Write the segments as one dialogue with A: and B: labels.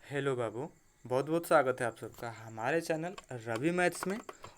A: Hello बाबू। बहुत बहुत स्वागत है आप सबका हमारे चैनल रवि मैथ्स में।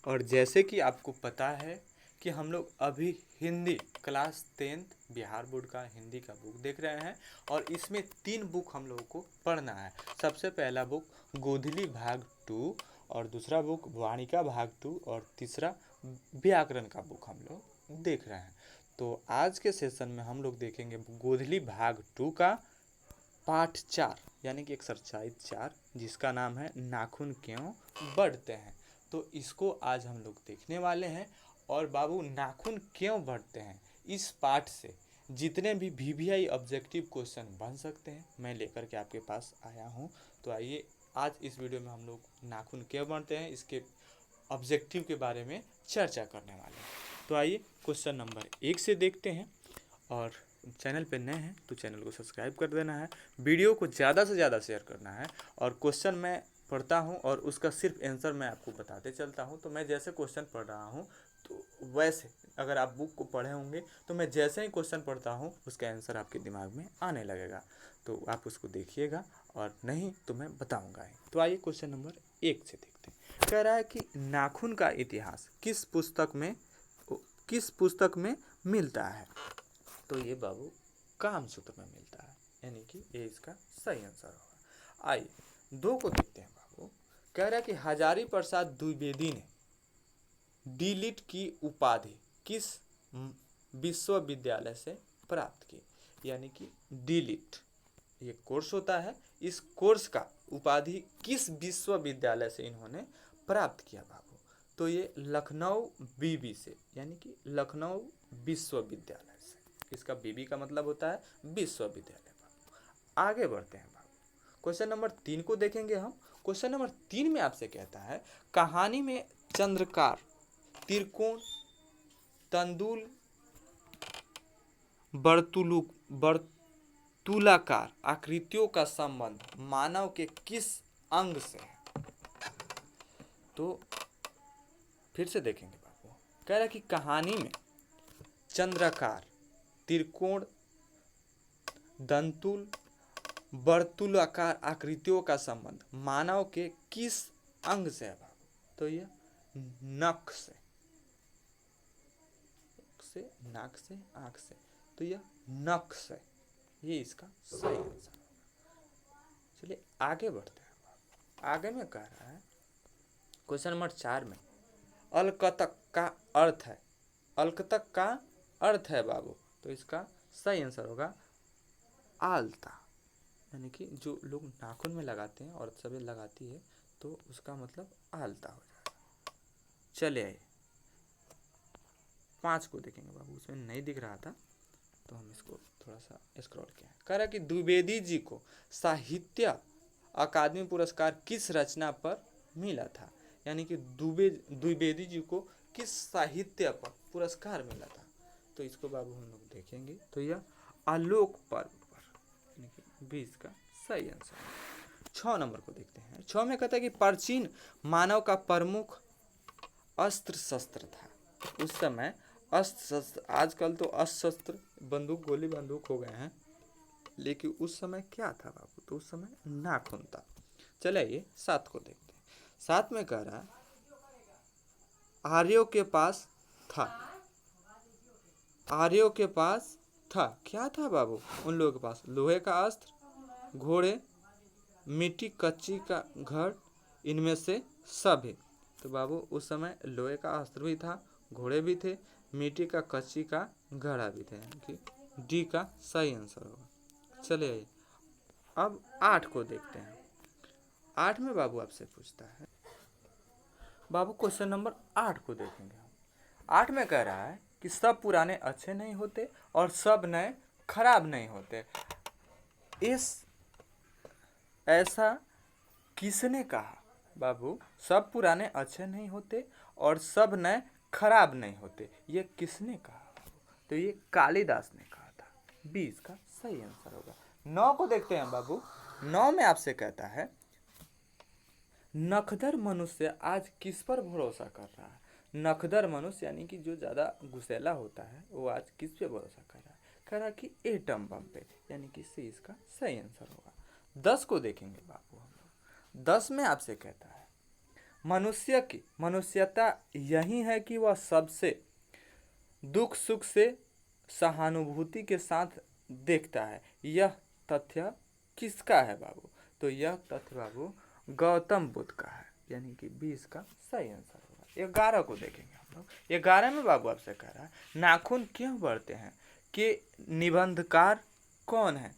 A: और जैसे कि आपको पता है कि हम लोग अभी Hindi class 10th Bihar board का हिंदी का बुक देख रहे हैं और इसमें 3 बुक हम लोगों को पढ़ना है। सबसे पहला बुक गोधली भाग 2 और दूसरा बुक वाणिका भाग 2 और तीसरा व्याकरण का बुक हम लोग देख रहे हैं। तो आज के सेशन में हम लोग देखेंगे गोधली भाग 2 का पाठ 4 यानी कि एक्सरसाइज 4 जिसका नाम है नाखून क्यों बढ़ते हैं। तो इसको आज हम लोग देखने वाले हैं। और बाबू नाखून क्यों बढ़ते हैं इस पाठ से जितने भी वीवीआई ऑब्जेक्टिव क्वेश्चन बन सकते हैं मैं लेकर के आपके पास आया हूँ। तो आइए आज इस वीडियो में हम लोग नाखून क्यों बढ़ते हैं इसके ऑब्जेक्टिव के बारे में चर्चा करने वाले हैं। तो आइए क्वेश्चन नंबर 1 से देखते हैं। और चैनल पे नए हैं तो चैनल को सब्सक्राइब कर देना है, वीडियो को ज़्यादा से ज़्यादा शेयर करना है। और क्वेश्चन मैं पढ़ता हूँ और उसका सिर्फ आंसर मैं आपको बताते चलता हूँ। तो मैं जैसे क्वेश्चन पढ़ रहा हूँ तो वैसे अगर आप बुक को पढ़े होंगे तो मैं जैसे ही क्वेश्चन पढ़ता हूँ उसका आंसर आपके दिमाग में आने लगेगा। तो आप उसको देखिएगा और नहीं तो मैं बताऊँगा ही। तो आइए क्वेश्चन नंबर 1 से देखते हैं। कह रहा है कि नाखून का इतिहास किस पुस्तक में मिलता है। तो ये बाबू काम सूत्र में मिलता है यानी कि ये इसका सही आंसर होगा। आइए 2 को देखते हैं बाबू। कह रहा है कि हजारी प्रसाद द्विवेदी ने डीलिट की उपाधि किस विश्वविद्यालय से प्राप्त की। यानी कि डीलिट ये कोर्स होता है, इस कोर्स का उपाधि किस विश्वविद्यालय से इन्होंने प्राप्त किया बाबू। तो ये लखनऊ बीबी से यानी कि लखनऊ विश्वविद्यालय से। इसका बीबी का मतलब होता है विश्वविद्यालय बाबू। आगे बढ़ते हैं बाबू। क्वेश्चन नंबर 3 को देखेंगे हम। क्वेश्चन नंबर 3 में आपसे कहता है कहानी में चंद्रकार त्रिकोण तंदुल वर्तुलाकार आकृतियों का संबंध मानव के किस अंग से है। तो फिर से देखेंगे बाबू। कह रहा है कि कहानी में चंद्राकार त्रिकोण दंतुल वर्तुलाकार आकृतियों का संबंध मानव के किस अंग से है बाबू। तो यह नख से, नाक से, आंख से। तो यह नख से, ये इसका सही आंसर होगा। चलिए आगे बढ़ते हैं। आगे में कह रहा है क्वेश्चन नंबर 4 में अलकतक का अर्थ है। अलकतक का अर्थ है बाबू। तो इसका सही आंसर होगा आलता यानी कि जो लोग नाखून में लगाते हैं और सभी लगाती है तो उसका मतलब आलता हो जाएगा। चले आइए 5 को देखेंगे बाबू। उसमें नहीं दिख रहा था तो हम इसको थोड़ा सा स्क्रॉल किया। कह रहा कि द्विवेदी जी को साहित्य अकादमी पुरस्कार किस रचना पर मिला था। यानी कि द्विवेदी जी को किस साहित्य पर पुरस्कार मिला था। तो इसको बाबू हम लोग देखेंगे। तो यह आलोक पर्व पर यानी कि 20 का सही आंसर है। 6 नंबर को देखते हैं। 6 में कहता है कि प्राचीन मानव का प्रमुख अस्त्र शस्त्र था उस समय। अस्त्र शस्त्र आजकल तो अस्त्र शस्त्र बंदूक गोली बंदूक हो गए हैं, लेकिन उस समय क्या था बाबू। तो उस समय नाखून था। चले ये 7 को देखते हैं। 7 में कह रहा है आर्यों के पास था। आर्यों के पास था क्या था बाबू। उन लोगों के पास लोहे का अस्त्र, घोड़े, मिट्टी कच्ची का घर, इनमें से सभी। तो बाबू उस समय लोहे का अस्त्र भी था, घोड़े भी थे, मिट्टी का कच्ची का घड़ा भी थे। यानी कि डी का सही आंसर होगा। चलिए अब 8 को देखते हैं। 8 में बाबू आपसे पूछता है बाबू क्वेश्चन नंबर 8 को देखेंगे हम। 8 में कह रहा है कि सब पुराने अच्छे नहीं होते और सब नए खराब नहीं होते। इस ऐसा किसने कहा बाबू। सब पुराने अच्छे नहीं होते और सब नए खराब नहीं होते, ये किसने कहा बाबू। तो ये कालिदास ने कहा था। 20 का सही आंसर होगा। 9 को देखते हैं बाबू। 9 में आपसे कहता है नखदर मनुष्य आज किस पर भरोसा कर रहा है। नखदर मनुष्य यानी कि जो ज़्यादा गुस्सैला होता है वो आज किस पे भरोसा कर रहा है। कह रहा कि एटम बम पे यानी कि सी इसका सही आंसर होगा। 10 को देखेंगे बाबू हम। 10 में आपसे कहता है मनुष्य की मनुष्यता यही है कि वह सबसे दुख सुख से सहानुभूति के साथ देखता है। यह तथ्य किसका है बाबू? तो यह तथ्य बाबू गौतम बुद्ध का है, यानी कि 20 का सही आंसर होगा। 11 को देखेंगे हम लोग। 11 में बाबू आपसे कह रहा है नाखून क्यों बढ़ते हैं, कि निबंधकार कौन है?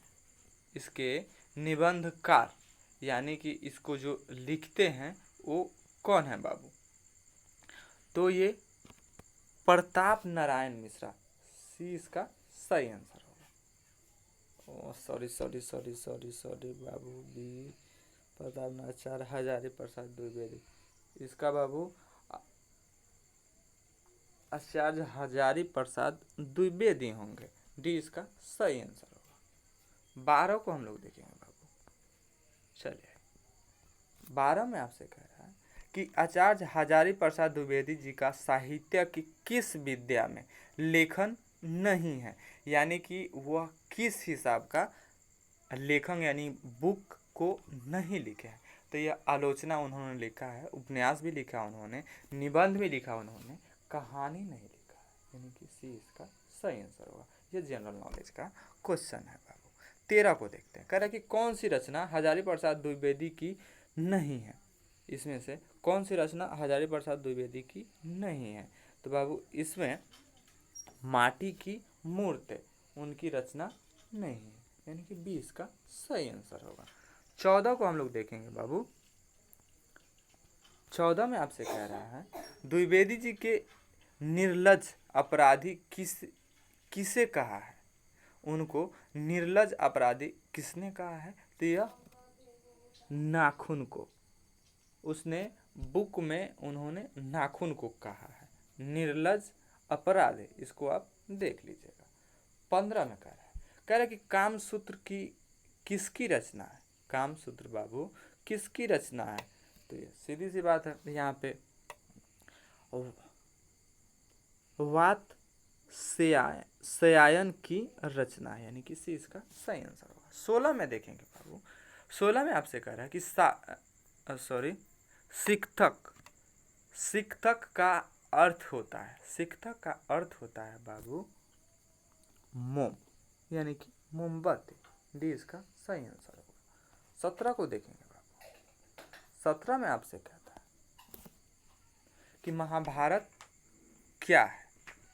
A: इसके निबंधकार यानी कि इसको जो लिखते हैं वो कौन है बाबू? तो ये प्रताप नारायण मिश्रा, सी इसका सही आंसर होगा। Oh sorry sorry sorry sorry sorry बाबू, बी प्रताप नारायण हजारी प्रसाद द्विवेदी, इसका बाबू आचार्य हजारी प्रसाद द्विवेदी होंगे। डी इसका सही आंसर होगा। 12 को हम लोग देखेंगे बाबू। चलिए 12 में आपसे कह रहा है कि आचार्य हजारी प्रसाद द्विवेदी जी का साहित्य की किस विद्या में लेखन नहीं है, यानी कि वह किस हिसाब का लेखन यानी बुक को नहीं लिखे हैं। तो यह आलोचना उन्होंने लिखा है, उपन्यास भी लिखा उन्होंने, निबंध भी लिखा उन्होंने, कहानी नहीं लिखा है, यानी कि सी इसका सही आंसर होगा। ये जनरल नॉलेज का क्वेश्चन है बाबू। 13 को देखते हैं। कह रहा है कि कौन सी रचना हजारी प्रसाद द्विवेदी की नहीं है, इसमें से कौन सी रचना हजारी प्रसाद द्विवेदी की नहीं है? तो बाबू इसमें माटी की मूर्ति उनकी रचना नहीं है, यानी कि 20 का सही आंसर होगा। 14 को हम लोग देखेंगे बाबू। 14 में आपसे कह रहा है द्विवेदी जी के निर्लज अपराधी किसे कहा है? उनको निर्लज अपराधी किसने कहा है? तो यह नाखून को, उसने बुक में उन्होंने नाखून को कहा है निर्लज अपराधी, इसको आप देख लीजिएगा। 15 में कह रहा है कि कामसूत्र की किसकी रचना है? कामसूत्र बाबू किसकी रचना है? तो ये सीधी सी बात है, यहाँ पे वात सयायन की रचना है, यानी कि सी इसका सही आंसर होगा। 16 में देखेंगे बाबू। 16 में आपसे कह रहा है कि शिक्षक का अर्थ होता है, शिक्षक का अर्थ होता है बाबू मोम, यानी कि मोमबत्ती। डी इसका सही आंसर होगा। 17 को देखेंगे बाबू। 17 में आपसे कहता है कि महाभारत क्या है?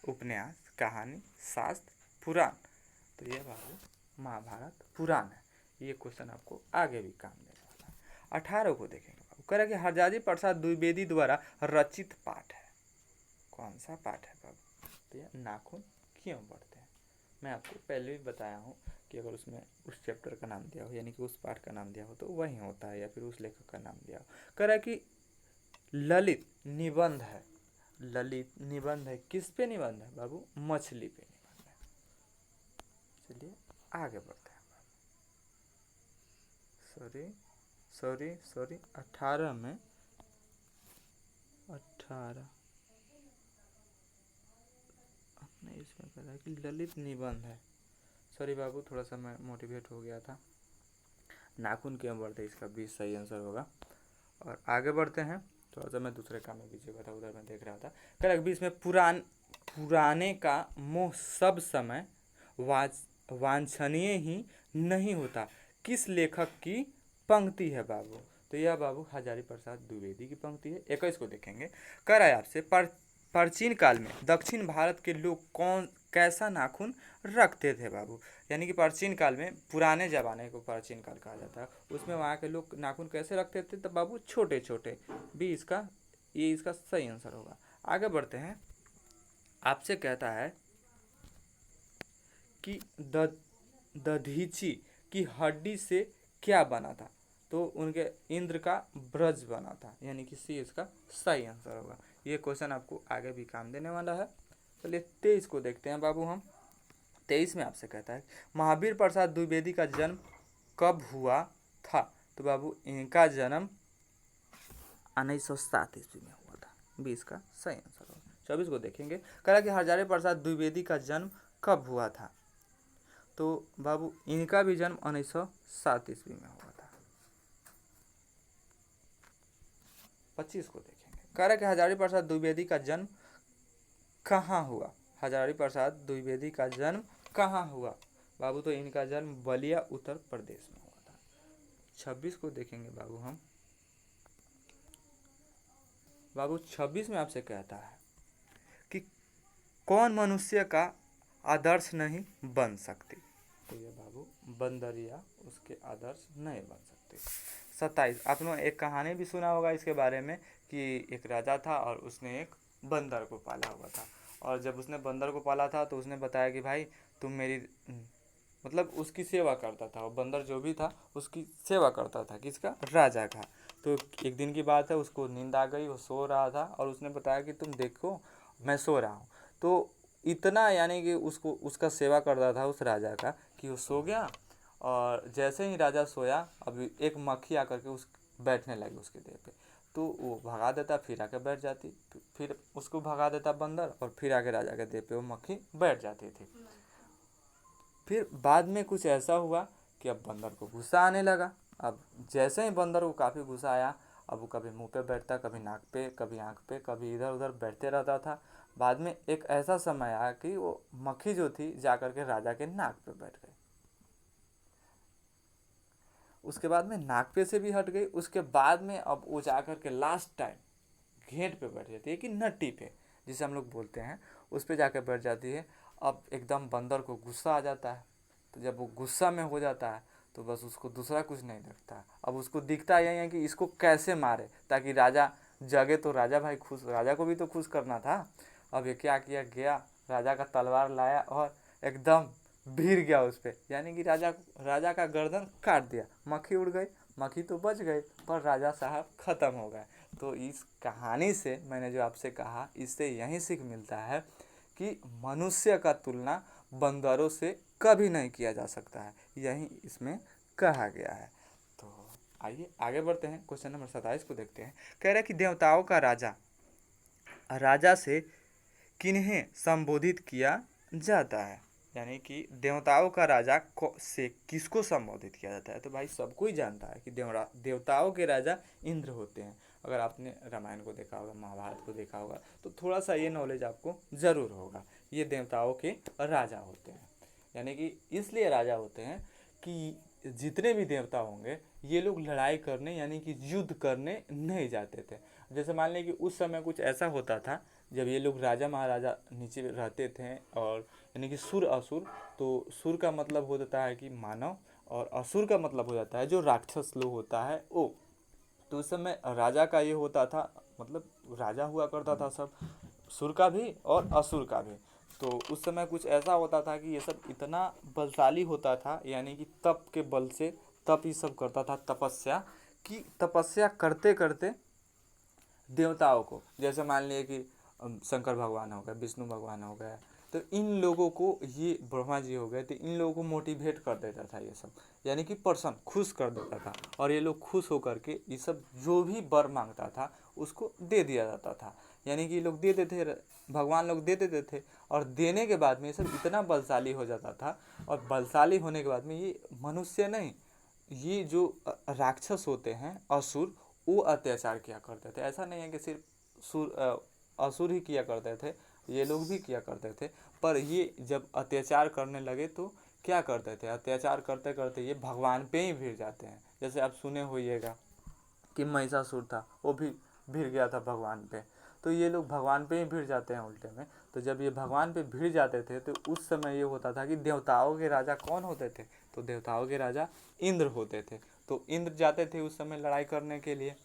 A: उपन्यास, कहानी, शास्त्र, पुराण? तो ये बाबू महाभारत पुराण है। ये क्वेश्चन आपको आगे भी काम देने वाला है। 18 को देखेंगे बाबू। कह रहा है कि हजारी प्रसाद द्विवेदी द्वारा रचित पाठ है, कौन सा पाठ है बाबू? तो ये नाखून क्यों बढ़ते हैं। मैं आपको पहले भी बताया हूँ कि अगर उसमें उस चैप्टर का नाम दिया हो, यानी कि उस पाठ का नाम दिया हो, तो वही होता है, या फिर उस लेखक का नाम दिया हो। कह रहा है कि ललित निबंध है, ललित निबंध है, किस पे निबंध है बाबू? मछली पे निबंध है। चलिए आगे बढ़ते हैं बाबू। सॉरी 18 में 18 अपने इसमें कह रहा है कि ललित निबंध है। सॉरी बाबू, थोड़ा सा मैं मोटिवेट हो गया था। नाखून क्यों बढ़ते, इसका 20 सही आंसर होगा। और आगे बढ़ते हैं। थोड़ा सा मैं दूसरे काम में बिजी हुआ था, उधर मैं देख रहा था। कह रहा 20 में पुराने का मोह सब समय वांछनीय ही नहीं होता, किस लेखक की पंक्ति है बाबू? तो यह बाबू हजारी प्रसाद द्विवेदी की पंक्ति है। 21 को देखेंगे। कह रहा है आपसे प्राचीन काल में दक्षिण भारत के लोग कैसा नाखून रखते थे बाबू? यानी कि प्राचीन काल में, पुराने ज़माने को प्राचीन काल कहा जाता है, उसमें वहाँ के लोग नाखून कैसे रखते थे? तो बाबू छोटे छोटे। भी ये इसका सही आंसर होगा। आगे बढ़ते हैं। आपसे कहता है कि दधीची की हड्डी से क्या बना था? तो उनके इंद्र का ब्रज बना था, यानी कि सी इसका सही आंसर होगा। ये क्वेश्चन आपको आगे भी काम देने वाला है। चलिए 23 को देखते हैं बाबू हम। 23 में आपसे कहता है महावीर प्रसाद द्विवेदी का जन्म कब हुआ था? तो बाबू इनका जन्म 1907 ईस्वी में हुआ था। 20 का सही आंसर होगा। 24 को देखेंगे। कहा कि हजारी प्रसाद द्विवेदी का जन्म कब हुआ था? तो बाबू इनका भी जन्म 1907 ईस्वी में हुआ था। 25 को देखेंगे। कह रहा है कि हजारी प्रसाद द्विवेदी का जन्म कहाँ हुआ। हजारी प्रसाद द्विवेदी का जन्म कहाँ हुआ बाबू? तो इनका जन्म बलिया उत्तर प्रदेश में हुआ था। 26 को देखेंगे बाबू हम। बाबू 26 में आपसे कहता है कि कौन मनुष्य का आदर्श नहीं बन सकती। तो ये बाबू बंदरिया उसके आदर्श नहीं बन सकते। 27 आप लोगों ने एक कहानी भी सुना होगा इसके बारे में कि एक राजा था और उसने एक बंदर को पाला हुआ था। और जब उसने बंदर को पाला था तो उसने बताया कि भाई तुम मेरी मतलब उसकी सेवा करता था। और बंदर जो भी था उसकी सेवा करता था, किसका? राजा का। तो एक दिन की बात है, उसको नींद आ गई, वो सो रहा था और उसने बताया कि तुम देखो मैं सो रहा हूँ। तो इतना यानी कि उसको उसका सेवा करता था उस राजा का कि वो सो गया। और जैसे ही राजा सोया अभी एक मक्खी आकर के उस बैठने लगी उसके देह पे। तो वो भगा देता, फिर आके बैठ जाती, फिर उसको भगा देता बंदर और फिर आके राजा के देह पे वो मक्खी बैठ जाती थी। फिर बाद में कुछ ऐसा हुआ कि अब बंदर को गुस्सा आने लगा। अब जैसे ही बंदर को काफ़ी गुस्सा आया, अब वो कभी मुंह पे बैठता, कभी नाक पे, कभी आँख पे, कभी इधर उधर बैठते रहता था। बाद में एक ऐसा समय आया कि वो मक्खी जो थी जाकर के राजा के नाक पे बैठ गई। उसके बाद में नाक पे से भी हट गई। उसके बाद में अब वो जाकर के लास्ट टाइम घेंट पे बैठ जाती है कि नट्टी पे, जिसे हम लोग बोलते हैं, उस पे जाकर बैठ जाती है। अब एकदम बंदर को गुस्सा आ जाता है। तो जब वो गुस्सा में हो जाता है तो बस उसको दूसरा कुछ नहीं दिखता। अब उसको दिखता यही है कि इसको कैसे मारे ताकि राजा जगे। तो राजा भाई खुश, राजा को भी तो खुश करना था। अब ये क्या किया, गया राजा का तलवार लाया और एकदम भीर गया उस पर, यानी कि राजा का गर्दन काट दिया। मक्खी उड़ गई, मक्खी तो बच गई पर राजा साहब खत्म हो गए। तो इस कहानी से मैंने जो आपसे कहा, इससे यही सीख मिलता है कि मनुष्य का तुलना बंदरों से कभी नहीं किया जा सकता है, यही इसमें कहा गया है। तो आइए आगे बढ़ते हैं, क्वेश्चन नंबर 27 को देखते हैं। कह रहा है कि देवताओं का राजा राजा से किन्हें संबोधित किया जाता है। यानी कि देवताओं का राजा से किसको संबोधित किया जाता है? तो भाई सबको ही जानता है कि देवताओं के राजा इंद्र होते हैं। अगर आपने रामायण को देखा होगा, महाभारत को देखा होगा, तो थोड़ा सा ये नॉलेज आपको ज़रूर होगा। ये देवताओं के राजा होते हैं, यानी कि इसलिए राजा होते हैं कि जितने भी देवता होंगे ये लोग लड़ाई करने यानी कि युद्ध करने नहीं जाते थे। जैसे मान लें कि उस समय कुछ ऐसा होता था जब ये लोग राजा महाराजा नीचे रहते थे, और यानी कि सुर असुर। तो सुर का मतलब हो जाता है कि मानव, और असुर का मतलब हो जाता है जो राक्षस लोग होता है वो। तो उस समय राजा का ये होता था, मतलब राजा हुआ करता था सब, सुर का भी और असुर का भी। तो उस समय कुछ ऐसा होता था कि ये सब इतना बलशाली होता था, यानी कि तप के बल से तप ये सब करता था, तपस्या कि तपस्या करते करते देवताओं को, जैसे मान लिए कि शंकर भगवान हो गए, विष्णु भगवान हो गए, तो इन लोगों को, ये ब्रह्मा जी हो गए, तो इन लोगों को मोटिवेट कर देता था ये सब, यानी कि पर्सन खुश कर देता था। और ये लोग खुश होकर के ये सब जो भी वर मांगता था उसको दे दिया जाता था। यानी कि ये लोग दे देते थे, भगवान लोग दे देते थे। और देने के बाद में ये सब इतना बलशाली हो जाता था। और बलशाली होने के बाद में ये मनुष्य नहीं, ये जो राक्षस होते हैं असुर, वो अत्याचार किया करते थे। ऐसा नहीं है कि सिर्फ असुर ही किया करते थे, ये लोग भी किया करते थे। पर ये जब अत्याचार करने लगे तो क्या करते थे, अत्याचार करते करते ये भगवान पे ही भिड़ जाते हैं। जैसे आप सुने होइएगा कि महिषासुर था, वो भी भिड़ गया था भगवान पे। तो ये लोग भगवान पे ही भिड़ जाते हैं उल्टे में। तो जब ये भगवान पे भिड़ जाते थे तो उस समय ये होता था कि देवताओं के राजा कौन होते थे? तो देवताओं के राजा इंद्र होते थे। तो इंद्र जाते थे उस समय लड़ाई करने के लिए।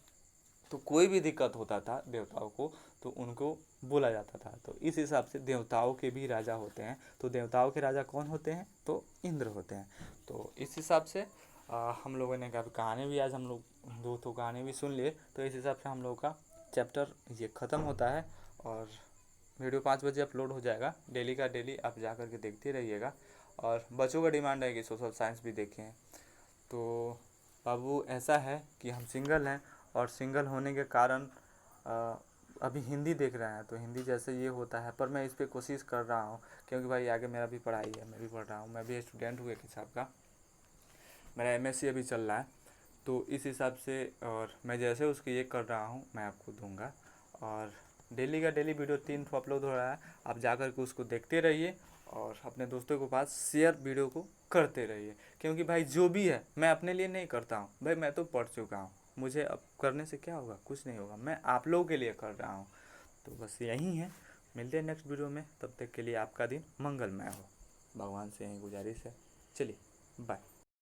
A: तो कोई भी दिक्कत होता था देवताओं को तो उनको बोला जाता था। तो इस हिसाब से देवताओं के भी राजा होते हैं। तो देवताओं के राजा कौन होते हैं? तो इंद्र होते हैं। तो इस हिसाब से हम लोगों ने कहानी भी, आज हम लोग दो तो कहानी भी सुन लिए। तो इस हिसाब से हम लोगों का चैप्टर ये ख़त्म होता है। और वीडियो 5 बजे अपलोड हो जाएगा। डेली का डेली आप जा कर के देखते रहिएगा। और बच्चों का डिमांड है कि सोशल साइंस भी देखें। तो बाबू ऐसा है कि हम सिंगल हैं, और सिंगल होने के कारण अभी हिंदी देख रहे हैं। तो हिंदी जैसे ये होता है, पर मैं इस पर कोशिश कर रहा हूँ, क्योंकि भाई आगे मेरा भी पढ़ाई है, मैं भी पढ़ रहा हूँ, मैं भी स्टूडेंट हूँ एक हिसाब का। मेरा एमएससी अभी चल रहा है। तो इस हिसाब से और मैं जैसे उसकी ये कर रहा हूँ मैं आपको दूंगा। और डेली का डेली वीडियो 3 ठो अपलोड हो रहा है, आप जा कर के उसको देखते रहिए और अपने दोस्तों के पास शेयर वीडियो को करते रहिए। क्योंकि भाई जो भी है मैं अपने लिए नहीं करता हूँ भाई, मैं तो पढ़ चुका हूँ, मुझे अब करने से क्या होगा, कुछ नहीं होगा, मैं आप लोगों के लिए कर रहा हूँ। तो बस यही है, मिलते हैं नेक्स्ट वीडियो में, तब तक के लिए आपका दिन मंगलमय हो, भगवान से यही गुजारिश है। चलिए बाय।